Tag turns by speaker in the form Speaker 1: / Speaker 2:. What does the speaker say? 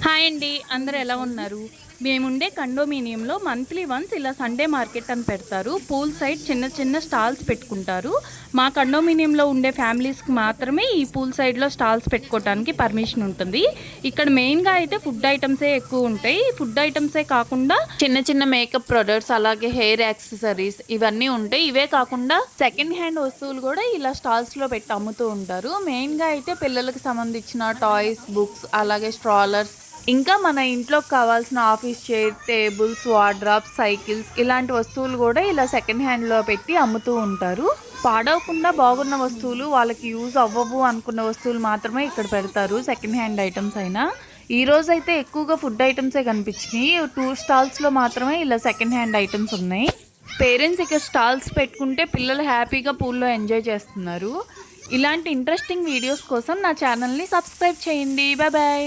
Speaker 1: Hi అండి, అందరూ ఎలా ఉన్నారు? మేముండే కండోమినియంలో మంత్లీ వన్స్ ఇలా సండే మార్కెట్ అని పెడతారు. పూల్ సైడ్ చిన్న చిన్న స్టాల్స్ పెట్టుకుంటారు. మా కండోమినియంలో ఉండే ఫ్యామిలీస్కి మాత్రమే ఈ పూల్ సైడ్లో స్టాల్స్ పెట్టుకోవడానికి పర్మిషన్ ఉంటుంది. ఇక్కడ మెయిన్గా అయితే ఫుడ్ ఐటమ్సే ఎక్కువ ఉంటాయి. ఫుడ్ ఐటమ్సే కాకుండా చిన్న చిన్న మేకప్ ప్రొడక్ట్స్, అలాగే హెయిర్ యాక్సెసరీస్ ఇవన్నీ ఉంటాయి. ఇవే కాకుండా సెకండ్ హ్యాండ్ వస్తువులు కూడా ఇలా స్టాల్స్లో పెట్టి అమ్ముతూ ఉంటారు. మెయిన్గా అయితే పిల్లలకు సంబంధించిన టాయ్స్, బుక్స్, అలాగే స్ట్రాలర్స్, ఇంకా మన ఇంట్లోకి కావాల్సిన office chair, tables, wardrobes, cycles ఇలాంటి వస్తువులు కూడా ఇలా సెకండ్ హ్యాండ్లో పెట్టి అమ్ముతూ ఉంటారు. పాడవకుండా బాగున్న వస్తువులు, వాళ్ళకి యూజ్ అవ్వవు అనుకున్న వస్తువులు మాత్రమే ఇక్కడ పెడతారు. సెకండ్ హ్యాండ్ ఐటమ్స్ అయినా ఈ రోజు అయితే ఎక్కువగా ఫుడ్ ఐటమ్సే కనిపించినాయి. 2 స్టాల్స్లో మాత్రమే ఇలా సెకండ్ హ్యాండ్ ఐటమ్స్ ఉన్నాయి. పేరెంట్స్ ఇక్కడ స్టాల్స్ పెట్టుకుంటే పిల్లలు హ్యాపీగా పూల్లో ఎంజాయ్ చేస్తున్నారు. ఇలాంటి ఇంట్రెస్టింగ్ వీడియోస్ కోసం నా ఛానల్ని సబ్స్క్రైబ్ చేయండి. Bye bye.